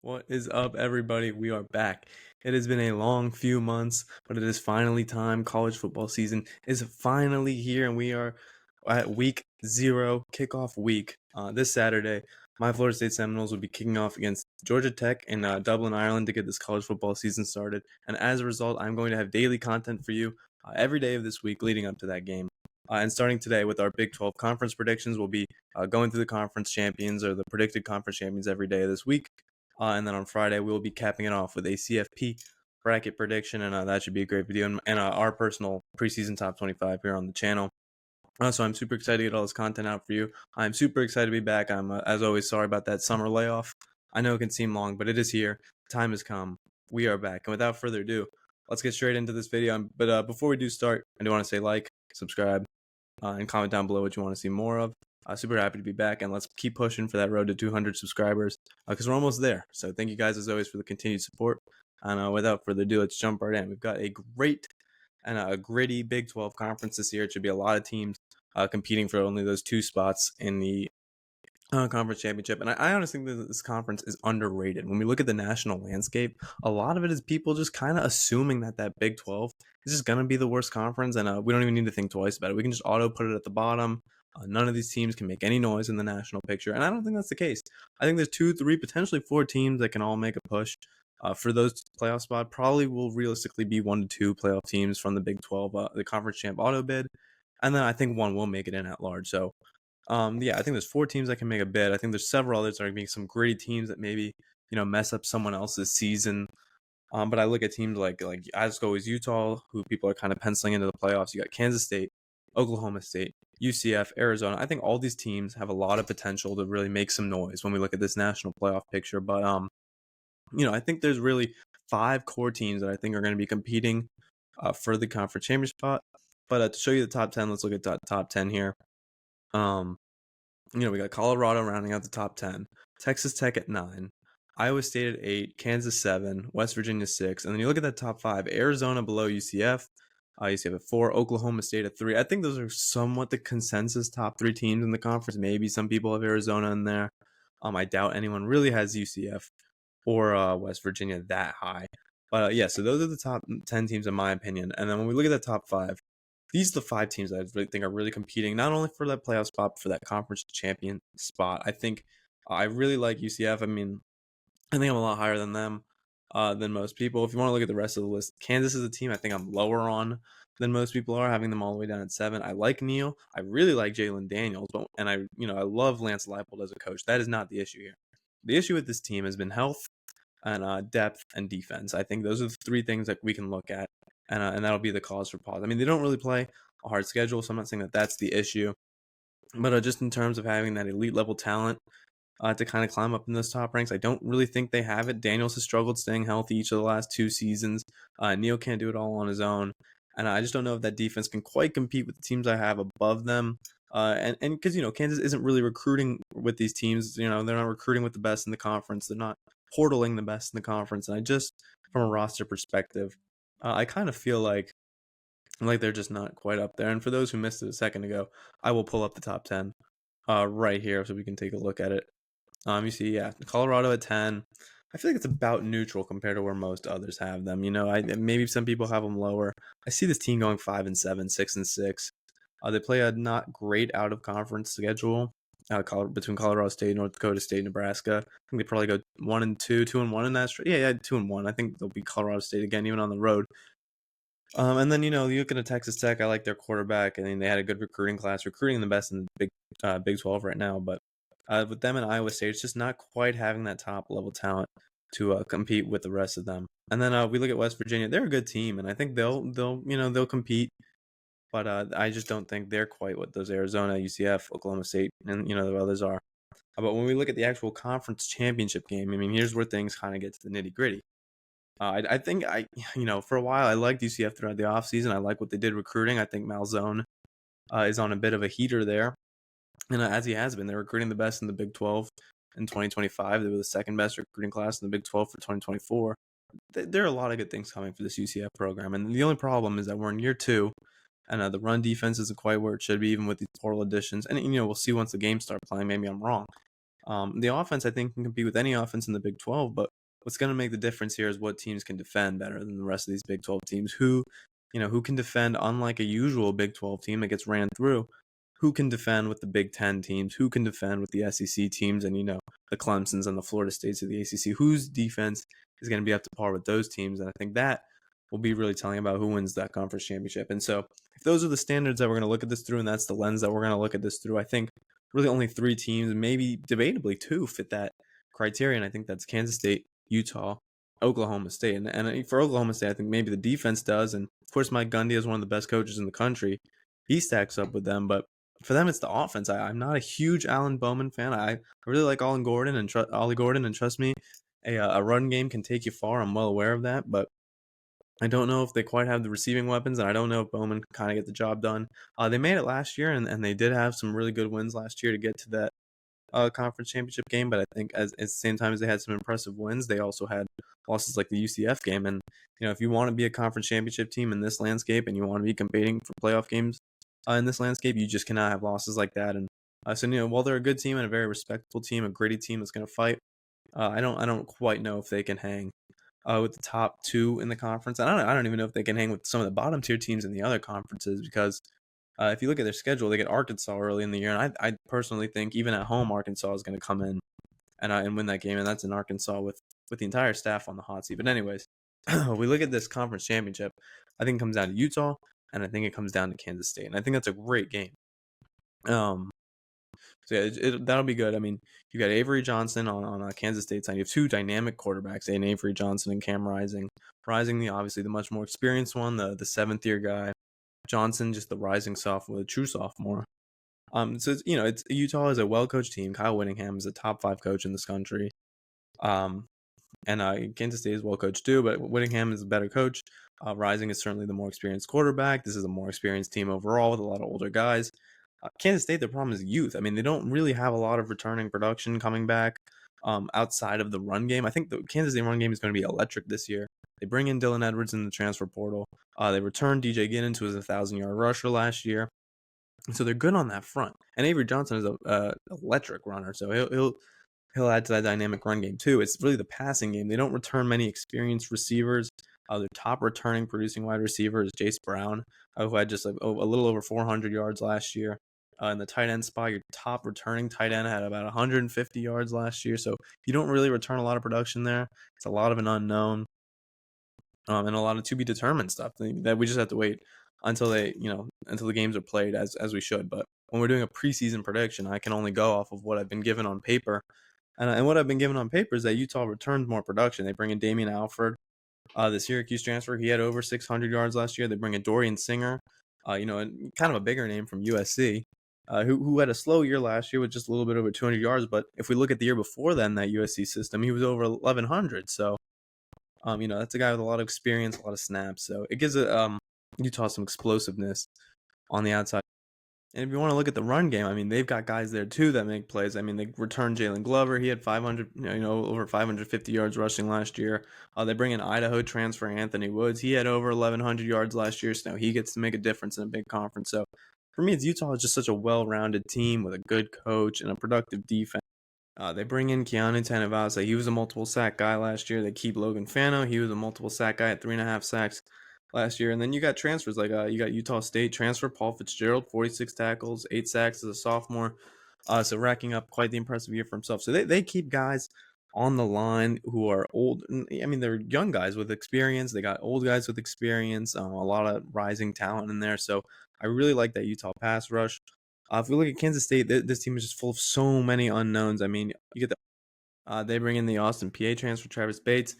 What is up, everybody? We are back. It has been a long few months, but it is finally time. College football season is finally here, and we are at week 0, kickoff week. This Saturday, my Florida State Seminoles will be kicking off against Georgia Tech in Dublin, Ireland to get this college football season started. And as a result, I'm going to have daily content for you every day of this week leading up to that game. And starting today with our Big 12 conference predictions, we'll be going through the conference champions or the predicted conference champions every day of this week. And then on Friday, we'll be capping it off with a CFP bracket prediction, and that should be a great video, and our personal preseason top 25 here on the channel. So I'm super excited to get all this content out for you. I'm super excited to be back. I'm, as always, sorry about that summer layoff. I know it can seem long, but it is here. Time has come. We are back. And without further ado, let's get straight into this video. But before we do start, I do want to say like, subscribe, and comment down below what you want to see more of. Super happy to be back, and let's keep pushing for that road to 200 subscribers because we're almost there. So thank you guys as always for the continued support. And without further ado, let's jump right in. We've got a great and a gritty Big 12 conference this year. It should be a lot of teams competing for only those 2 spots in the conference championship. And I honestly think that this conference is underrated. When we look at the national landscape, a lot of it is people just kind of assuming that Big 12 is just going to be the worst conference, and we don't even need to think twice about it. We can just auto put it at the bottom. None of these teams can make any noise in the national picture, and I don't think that's the case. I think there's 2, 3, potentially 4 teams that can all make a push for those playoff spot. Probably will realistically be 1 to 2 playoff teams from the Big 12, the conference champ auto bid, and then I think 1 will make it in at large. So, yeah, I think there's 4 teams that can make a bid. I think there's several others that are being some gritty teams that maybe mess up someone else's season. But I look at teams like I just go with Utah, who people are kind of penciling into the playoffs. You got Kansas State, Oklahoma State, UCF, Arizona. I think all these teams have a lot of potential to really make some noise when we look at this national playoff picture. But I think there's really 5 core teams that I think are going to be competing for the conference championship spot. But to show you the top 10, let's look at top 10 here. We got Colorado rounding out the top 10, Texas Tech at 9, Iowa State at 8, Kansas 7, West Virginia 6, and then you look at that top 5, Arizona below UCF, UCF at 4, Oklahoma State at 3. I think those are somewhat the consensus top 3 teams in the conference. Maybe some people have Arizona in there. I doubt anyone really has UCF or West Virginia that high. But yeah, so those are the top 10 teams in my opinion. And then when we look at the top 5, these are the 5 teams that I really think are really competing, not only for that playoff spot, but for that conference champion spot. I think I really like UCF. I mean, I think I'm a lot higher than them, than most people. If you want to look at the rest of the list, Kansas is a team I think I'm lower on than most people are, having them all the way down at 7. I like Neal. I really like Jalen Daniels, and I love Lance Leipold as a coach. That is not the issue here. The issue with this team has been health and depth and defense. I think those are the 3 things that we can look at, and that'll be the cause for pause. I mean, they don't really play a hard schedule, so I'm not saying that that's the issue. But just in terms of having that elite level talent to kind of climb up in those top ranks, I don't really think they have it. Daniels has struggled staying healthy each of the last 2 seasons. Neal can't do it all on his own. And I just don't know if that defense can quite compete with the teams I have above them. And because, Kansas isn't really recruiting with these teams. They're not recruiting with the best in the conference. They're not portaling the best in the conference. And I just, from a roster perspective, I kind of feel like they're just not quite up there. And for those who missed it a second ago, I will pull up the top 10 right here so we can take a look at it. You see, yeah, Colorado at 10. I feel like it's about neutral compared to where most others have them. Maybe some people have them lower. I see this team going 5-7, 6-6. They play a not great out of conference schedule between Colorado State, North Dakota State, Nebraska. I think they probably go 1-2, 2-1 in that. Yeah, 2-1. I think they'll be Colorado State again, even on the road. And then, you look at Texas Tech. I like their quarterback. I mean, they had a good recruiting class, recruiting the best in the Big 12 right now. But with them and Iowa State, it's just not quite having that top level talent to compete with the rest of them. And then we look at West Virginia. They're a good team, and I think they'll compete. But I just don't think they're quite what those Arizona, UCF, Oklahoma State, and the others are. But when we look at the actual conference championship game, I mean, here's where things kind of get to the nitty gritty. I think for a while I liked UCF throughout the offseason. I like what they did recruiting. I think Malzone is on a bit of a heater there. And as he has been, they're recruiting the best in the Big 12 in 2025. They were the second best recruiting class in the Big 12 for 2024. There are a lot of good things coming for this UCF program. And the only problem is that we're in year 2, and the run defense isn't quite where it should be, even with these portal additions. And, we'll see once the games start playing. Maybe I'm wrong. The offense, I think, can compete with any offense in the Big 12, but what's going to make the difference here is what teams can defend better than the rest of these Big 12 teams. Who can defend unlike a usual Big 12 team that gets ran through. Who can defend with the Big 10 teams? Who can defend with the SEC teams and the Clemsons and the Florida States of the ACC? Whose defense is going to be up to par with those teams? And I think that will be really telling about who wins that conference championship. And so, if those are the standards that we're going to look at this through, and that's the lens that we're going to look at this through, I think really only 3 teams, maybe debatably 2, fit that criteria. And I think that's Kansas State, Utah, Oklahoma State. And for Oklahoma State, I think maybe the defense does. And of course, Mike Gundy is one of the best coaches in the country. He stacks up with them. But for them, it's the offense. I'm not a huge Alan Bowman fan. I really like Ollie Gordon, and trust me, a run game can take you far. I'm well aware of that. But I don't know if they quite have the receiving weapons, and I don't know if Bowman can kind of get the job done. They made it last year, and they did have some really good wins last year to get to that conference championship game. But I think at the same time as they had some impressive wins, they also had losses like the UCF game. And if you want to be a conference championship team in this landscape, and you want to be competing for playoff games in this landscape, you just cannot have losses like that. And so while they're a good team and a very respectable team, a gritty team that's going to fight, I don't quite know if they can hang with the top 2 in the conference. And I don't even know if they can hang with some of the bottom tier teams in the other conferences, because if you look at their schedule, they get Arkansas early in the year, and I personally think even at home Arkansas is going to come in and win that game, and that's in Arkansas with the entire staff on the hot seat. But anyways, we look at this conference championship. I think it comes down to Utah, and I think it comes down to Kansas State, and I think that's a great game. So yeah, that'll be good. I mean, you got Avery Johnson on Kansas State side. You have 2 dynamic quarterbacks, and Avery Johnson and Cam Rising. Rising, obviously the much more experienced one, the 7th-year guy. Johnson, just the rising sophomore, the true sophomore. So it's Utah is a well-coached team. Kyle Whittingham is a top 5 coach in this country. And Kansas State is well coached too, but Whittingham is a better coach. Rising is certainly the more experienced quarterback. This is a more experienced team overall with a lot of older guys. Kansas State, the problem is youth. I mean, they don't really have a lot of returning production coming back outside of the run game. I think the Kansas State run game is going to be electric this year. They bring in Dylan Edwards in the transfer portal. They returned DJ Ginnon to his 1,000-yard rusher last year. So they're good on that front. And Avery Johnson is a electric runner, so he'll add to that dynamic run game too. It's really the passing game. They don't return many experienced receivers. Their top returning producing wide receiver is Jace Brown, who had just a little over 400 yards last year. In the tight end spot, your top returning tight end had about 150 yards last year. So you don't really return a lot of production there. It's a lot of an unknown, and a lot of to be determined stuff that we just have to wait until the games are played as we should. But when we're doing a preseason prediction, I can only go off of what I've been given on paper. And what I've been given on paper is that Utah returns more production. They bring in Damian Alford, the Syracuse transfer. He had over 600 yards last year. They bring in Dorian Singer, and kind of a bigger name from USC, who had a slow year last year with just a little bit over 200 yards. But if we look at the year before then, that USC system, he was over 1,100. So, that's a guy with a lot of experience, a lot of snaps. So it gives Utah some explosiveness on the outside. And if you want to look at the run game, I mean, they've got guys there too that make plays. I mean, they returned Jalen Glover. He had 500, over 550 yards rushing last year. They bring in Idaho transfer Anthony Woods. He had over 1,100 yards last year, so now he gets to make a difference in a big conference. So for me, Utah is just such a well-rounded team with a good coach and a productive defense. They bring in Keanu Tanavasa. He was a multiple sack guy last year. They keep Logan Fano. He was a multiple sack guy at 3.5 sacks last year. And then you got transfers like you got Utah State transfer Paul Fitzgerald, 46 tackles, 8 sacks as a sophomore. So racking up quite the impressive year for himself. So they keep guys on the line who are old. I mean, they're young guys with experience. They got old guys with experience, a lot of rising talent in there. So I really like that Utah pass rush. If we look at Kansas State, this team is just full of so many unknowns. I mean, you get they bring in the Austin PA transfer Travis Bates.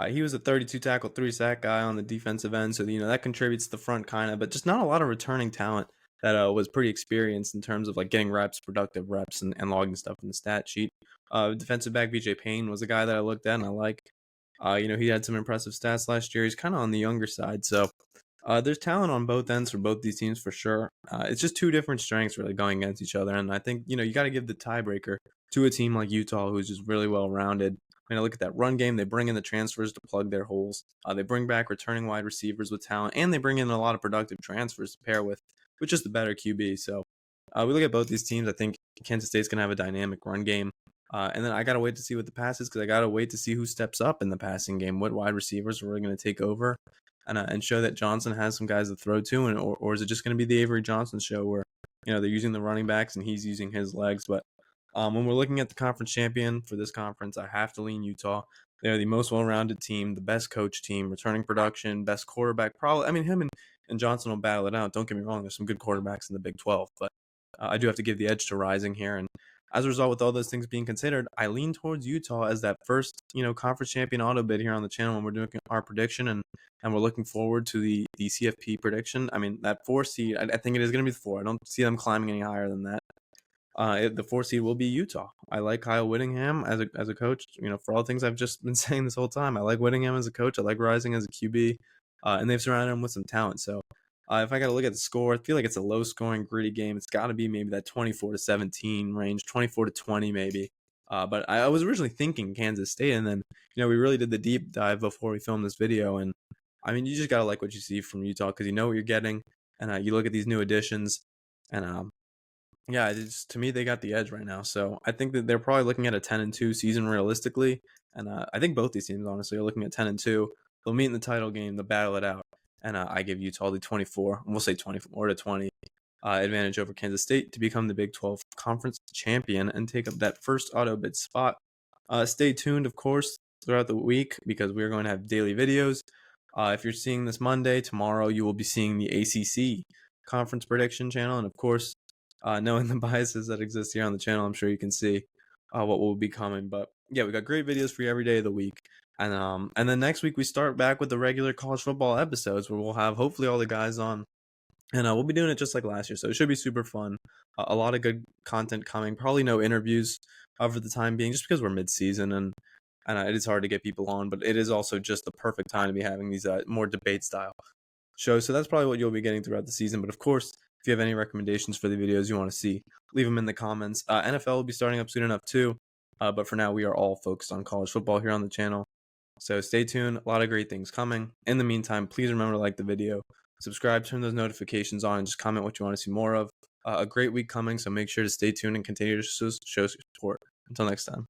He was a 32 tackle, 3 sack guy on the defensive end, so that contributes to the front kind of, but just not a lot of returning talent that was pretty experienced in terms of like getting reps, productive reps, and logging stuff in the stat sheet. Defensive back BJ Payne was a guy that I looked at and I like. He had some impressive stats last year. He's kind of on the younger side, so there's talent on both ends for both these teams for sure. It's just 2 different strengths really going against each other, and I think you got to give the tiebreaker to a team like Utah, who's just really well rounded. Look at that run game. They bring in the transfers to plug their holes. They bring back returning wide receivers with talent, and they bring in a lot of productive transfers to pair with just the better QB. So we look at both these teams. I think Kansas State's going to have a dynamic run game. And then I gotta wait to see what the pass is because I gotta wait to see who steps up in the passing game. What wide receivers are really going to take over, and show that Johnson has some guys to throw to, and or is it just going to be the Avery Johnson show where they're using the running backs and he's using his legs? But when we're looking at the conference champion for this conference, I have to lean Utah. They're the most well-rounded team, the best coach team, returning production, best quarterback. Probably, I mean, him and Johnson will battle it out. Don't get me wrong; there's some good quarterbacks in the Big 12, but I do have to give the edge to Rising here. And as a result, with all those things being considered, I lean towards Utah as that first, conference champion auto bid here on the channel when we're doing our prediction, and we're looking forward to the CFP prediction. I mean, that 4 seed, I think it is going to be the 4. I don't see them climbing any higher than that. The 4 seed will be Utah. I like Kyle Whittingham as a coach. For all the things I've just been saying this whole time, I like Whittingham as a coach. I like Rising as a QB, and they've surrounded him with some talent. So if I got to look at the score, I feel like it's a low-scoring, gritty game. It's got to be maybe that 24-17 range, 24-20 maybe. But I was originally thinking Kansas State, and then we really did the deep dive before we filmed this video, and I mean you just gotta like what you see from Utah because you know what you're getting, and you look at these new additions, and yeah, to me they got the edge right now. So I think that they're probably looking at a 10-2 season realistically, and I think both these teams honestly are looking at 10-2. They'll meet in the title game, they'll battle it out, and I give Utah the 24. We'll say 24-20 advantage over Kansas State to become the Big 12 conference champion and take up that first auto bid spot. Stay tuned, of course, throughout the week because we are going to have daily videos. If you're seeing this Monday, tomorrow you will be seeing the ACC conference prediction channel, and of course, knowing the biases that exist here on the channel, I'm sure you can see what will be coming. But yeah, we got great videos for you every day of the week. And then next week we start back with the regular college football episodes where we'll have hopefully all the guys on, and we'll be doing it just like last year. So it should be super fun. A lot of good content coming. Probably no interviews for the time being, just because we're mid-season and it is hard to get people on. But it is also just the perfect time to be having these more debate style shows. So that's probably what you'll be getting throughout the season. But of course, if you have any recommendations for the videos you want to see, leave them in the comments. NFL will be starting up soon enough too. But for now, we are all focused on college football here on the channel. So stay tuned. A lot of great things coming. In the meantime, please remember to like the video, subscribe, turn those notifications on, and just comment what you want to see more of. A great week coming, so make sure to stay tuned and continue to show support. Until next time.